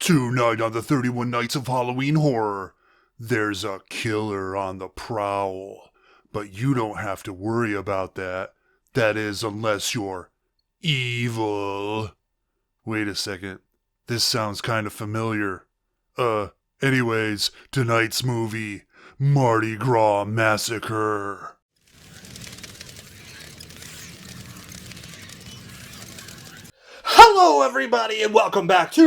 Tonight on the 31 Nights of Halloween Horror, there's a killer on the prowl. But you don't have to worry about that. That is, unless you're evil. Wait a second. This sounds kind of familiar. Anyways, tonight's movie, Mardi Gras Massacre. Hello, everybody, and welcome back to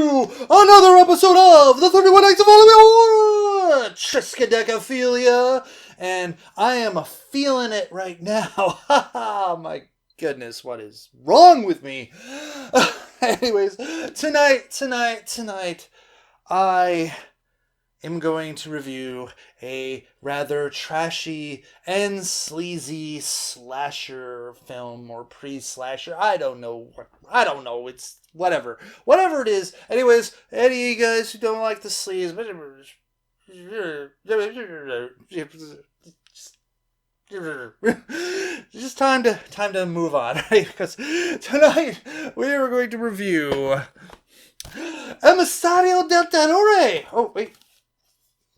another episode of the 31 Nights of Halloween Horror! Triskaidekaphilia, and I am feeling it right now. My goodness, what is wrong with me? Anyways, tonight, I am going to review a rather trashy and sleazy slasher film or pre-slasher. I don't know. It's whatever it is. Anyways, any of you guys who don't like the sleaze, just time to move on, right? Because tonight we are going to review Emisario del Terrore. Oh wait.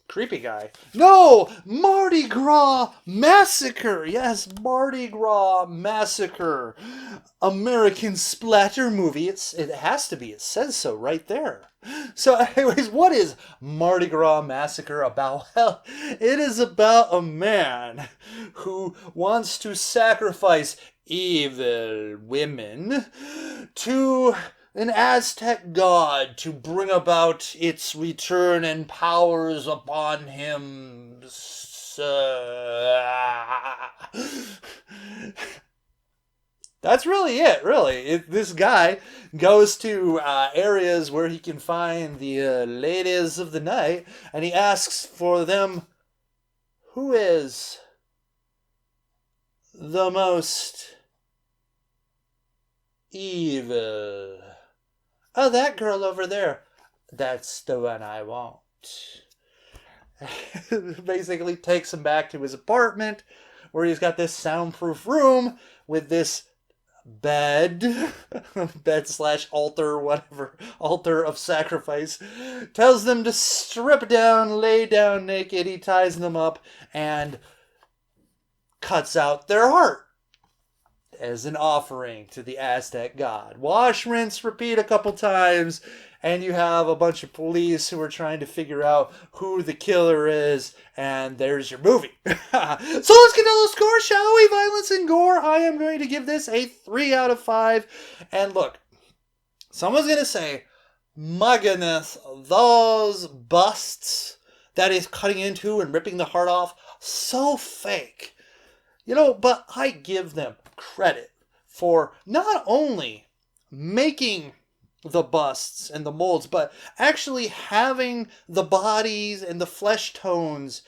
Creepy guy. No! Mardi Gras Massacre! Yes, Mardi Gras Massacre. American splatter movie. It has to be. It says so right there. So anyways, what is Mardi Gras Massacre about? Well, it is about a man who wants to sacrifice evil women to an Aztec god to bring about its return and powers upon him. That's really it, really. This guy goes to areas where he can find the ladies of the night, and he asks for them, who is the most evil? Oh, that girl over there. That's the one I want. Basically takes him back to his apartment where he's got this soundproof room with this bed / altar, whatever, altar of sacrifice. Tells them to strip down, lay down naked. He ties them up and cuts out their heart as an offering to the Aztec god. Wash, rinse, repeat a couple times, and you have a bunch of police who are trying to figure out who the killer is, and there's your movie. So let's get to the score, shall we? Violence and gore. I am going to give this a 3 out of 5. And look, someone's going to say, my goodness, those busts that he's cutting into and ripping the heart off, so fake. You know, but I give them credit for not only making the busts and the molds, but actually having the bodies and the flesh tones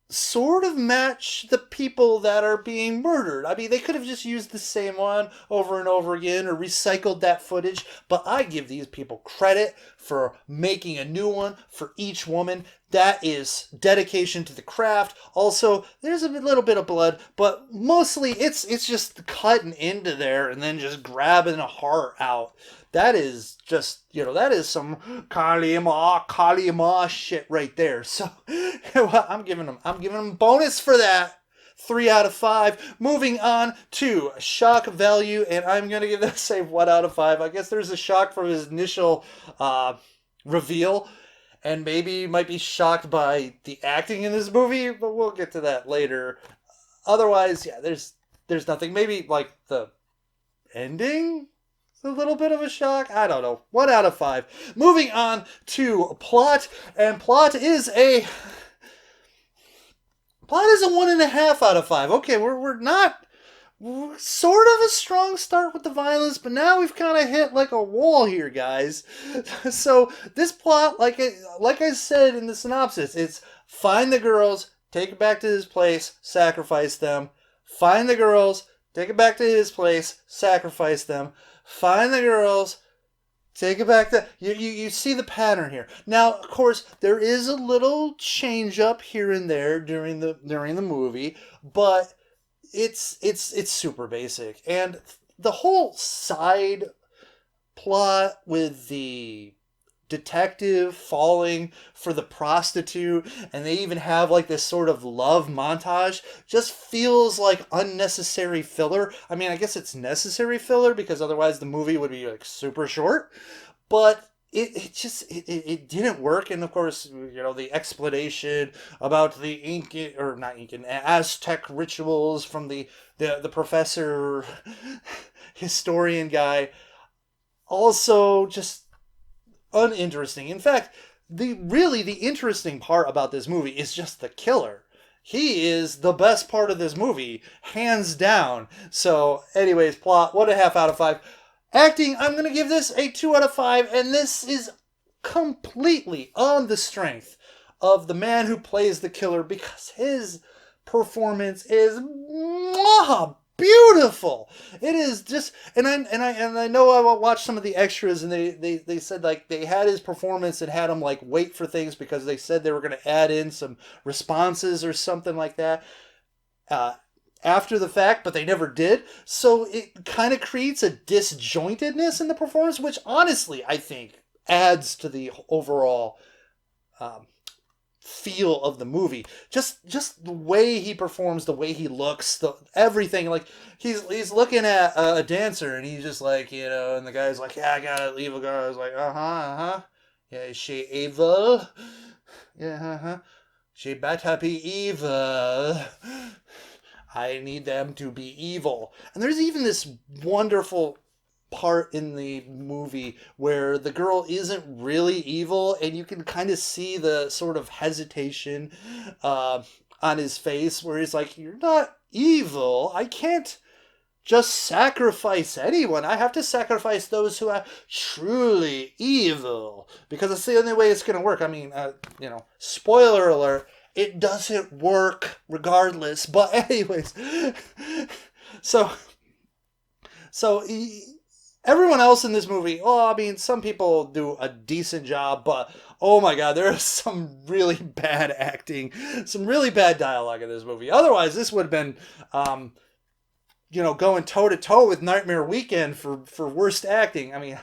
sort of match the people that are being murdered. I mean, they could have just used the same one over and over again or recycled that footage, but I give these people credit for making a new one for each woman. That is dedication to the craft. Also, there's a little bit of blood, but mostly it's just cutting into there and then just grabbing a heart out. That is just, that is some Kalima shit right there. So, I'm giving them bonus for that. 3 out of 5. Moving on to shock value, and I'm going to give this a 1 out of 5. I guess there's a shock from his initial reveal, and maybe you might be shocked by the acting in this movie, but we'll get to that later. Otherwise, yeah, there's nothing. Maybe like the ending? A little bit of a shock. I don't know. 1 out of 5. Moving on to plot, and plot is a 1.5 out of 5. Okay, we're sort of a strong start with the violence, but now we've kind of hit like a wall here, guys. So this plot, like I said in the synopsis, it's find the girls, take it back to his place, sacrifice them. Find the girls, take it back to his place, sacrifice them. Find the girls, take it back to... You see the pattern here. Now, of course, there is a little change up here and there during the movie, but it's super basic. And the whole side plot with the detective falling for the prostitute, and they even have like this sort of love montage, just feels like unnecessary filler. I mean, I guess it's necessary filler because otherwise the movie would be like super short, but it didn't work. And of course, the explanation about the Aztec rituals from the professor historian guy, also just uninteresting. In fact, the interesting part about this movie is just the killer. He is the best part of this movie, hands down. So, anyways, plot, 1.5 out of 5. Acting, I'm going to give this a 2 out of 5, and this is completely on the strength of the man who plays the killer, because his performance is beautiful. It is just, and I know I watched some of the extras, and they said like they had his performance and had him like wait for things because they said they were going to add in some responses or something like that after the fact, but they never did. So it kind of creates a disjointedness in the performance, which honestly I think adds to the overall feel of the movie. Just the way he performs, the way he looks, everything. Like he's looking at a dancer, and he's just like, and the guy's like, yeah, I gotta leave a girl. I was like, yeah, is she evil? Yeah, she better be evil. I need them to be evil. And there's even this wonderful part in the movie where the girl isn't really evil, and you can kind of see the sort of hesitation on his face where he's like, you're not evil. I can't just sacrifice anyone. I have to sacrifice those who are truly evil, because it's the only way it's going to work. I mean, spoiler alert, it doesn't work regardless. But anyways, so everyone else in this movie, some people do a decent job, but oh my god, there is some really bad acting, some really bad dialogue in this movie. Otherwise, this would have been, going toe-to-toe with Nightmare Weekend for worst acting. I mean,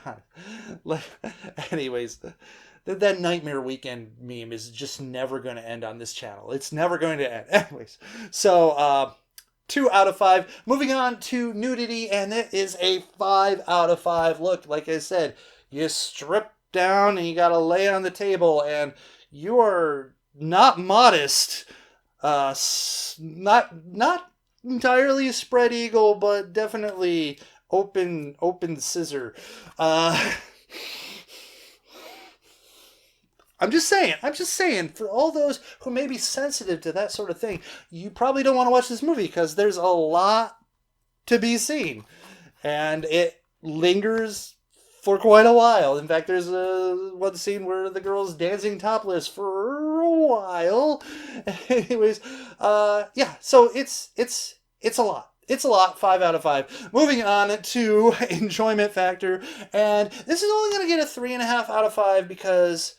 anyways, that Nightmare Weekend meme is just never going to end on this channel. It's never going to end. Anyways, so 2 out of 5. Moving on to Nudity, and it is a 5 out of 5. Look, like I said, you strip down and you got to lay on the table, and you are not modest. Not entirely spread eagle, but definitely open scissor. I'm just saying, for all those who may be sensitive to that sort of thing, you probably don't want to watch this movie because there's a lot to be seen. And it lingers for quite a while. In fact, there's one scene where the girl's dancing topless for a while. Anyways, so it's a lot. It's a lot. 5 out of 5. Moving on to enjoyment factor. And this is only going to get a 3.5 out of 5 because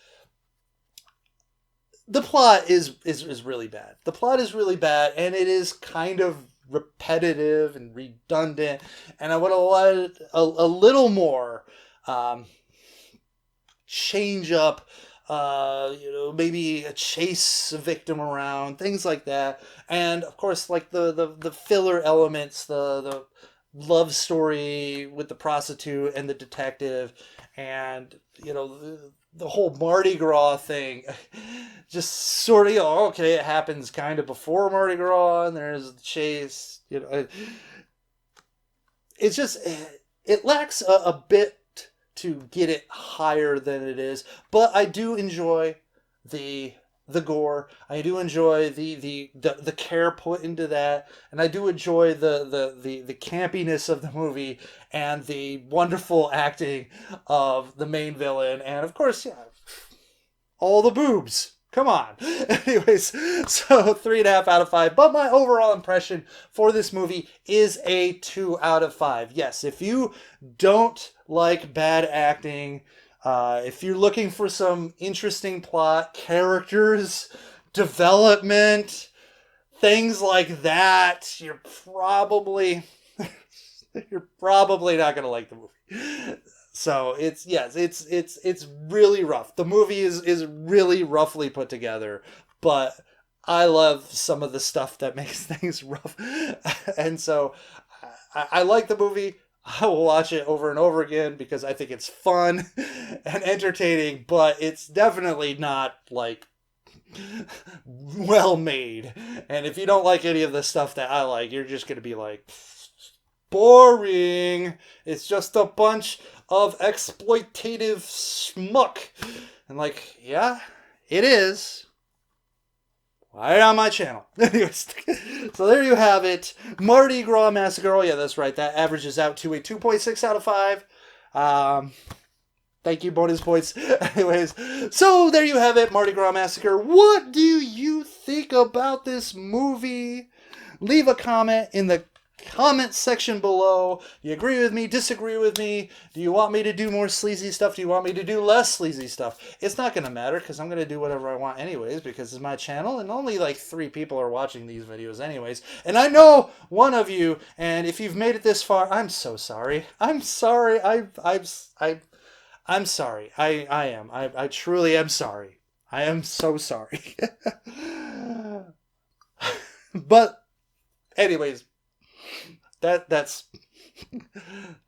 the plot is really bad. The plot is really bad, and it is kind of repetitive and redundant. And I would have liked a little more change up, maybe chase a victim around, things like that. And of course, like the filler elements, the love story with the prostitute and the detective, and the whole Mardi Gras thing, just sort of, okay, it happens kind of before Mardi Gras, and there's the chase, it's just, it lacks a bit to get it higher than it is, but I do enjoy the gore. I do enjoy the care put into that, and I do enjoy the campiness of the movie and the wonderful acting of the main villain, and of course, all the boobs. Come on. Anyways, so 3.5 out of 5. But my overall impression for this movie is a 2 out of 5. Yes, if you don't like bad acting, if you're looking for some interesting plot, characters, development, things like that, you're probably not going to like the movie. So it's really rough. The movie is really roughly put together, but I love some of the stuff that makes things rough. And so I like the movie. I will watch it over and over again because I think it's fun and entertaining, but it's definitely not like well made. And if you don't like any of the stuff that I like, you're just going to be like, boring. It's just a bunch of exploitative schmuck. And like, yeah, it is. Right on my channel. Anyways, so there you have it. Mardi Gras Massacre. Oh yeah, that's right. That averages out to a 2.6 out of 5. Thank you, bonus points. Anyways, so there you have it, Mardi Gras Massacre. What do you think about this movie? Leave a comment in the comment section below. Do you agree with me? Disagree with me? Do you want me to do more sleazy stuff? Do you want me to do less sleazy stuff? It's not going to matter because I'm going to do whatever I want anyways because it's my channel and only like 3 people are watching these videos anyways. And I know one of you, and if you've made it this far, I'm so sorry. I'm sorry. I'm sorry. I am. I truly am sorry. I am so sorry. But anyways, that's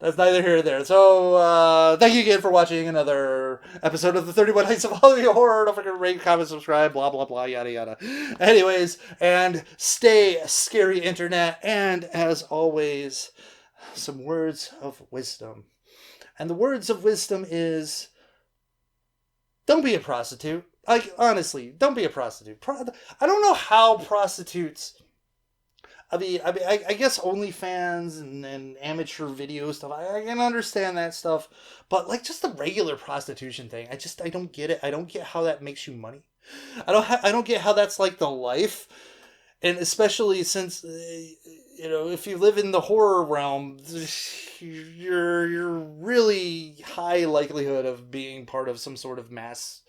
neither here nor there. So thank you again for watching another episode of the 31 Nights of Halloween Horror. Don't forget to rate, comment, subscribe, blah blah blah, yada yada. Anyways, and stay scary, internet. And as always, some words of wisdom. And the words of wisdom is, don't be a prostitute. Like, honestly, don't be a prostitute. I don't know how prostitutes... I guess OnlyFans and amateur video stuff, I can understand that stuff. But, like, just the regular prostitution thing, I don't get it. I don't get how that makes you money. I don't get how that's, like, the life. And especially since, if you live in the horror realm, you're really high likelihood of being part of some sort of mass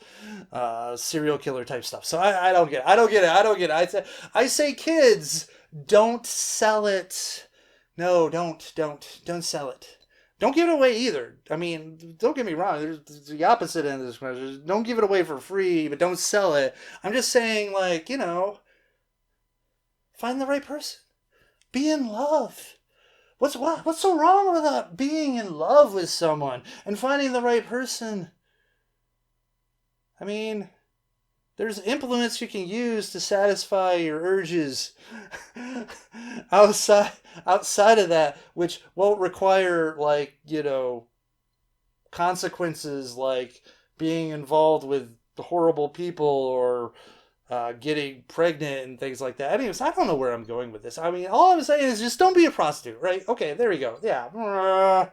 serial killer type stuff. So I don't get it. I say kids, don't sell it. No, don't sell it. Don't give it away either. I mean, don't get me wrong. There's the opposite end of this question. Don't give it away for free, but don't sell it. I'm just saying, like, find the right person. Be in love. What's so wrong with being in love with someone and finding the right person? I mean, there's implements you can use to satisfy your urges outside of that, which won't require, like, consequences like being involved with horrible people or getting pregnant and things like that. Anyways, I don't know where I'm going with this. I mean, all I'm saying is just don't be a prostitute, right? Okay, there you go. Yeah.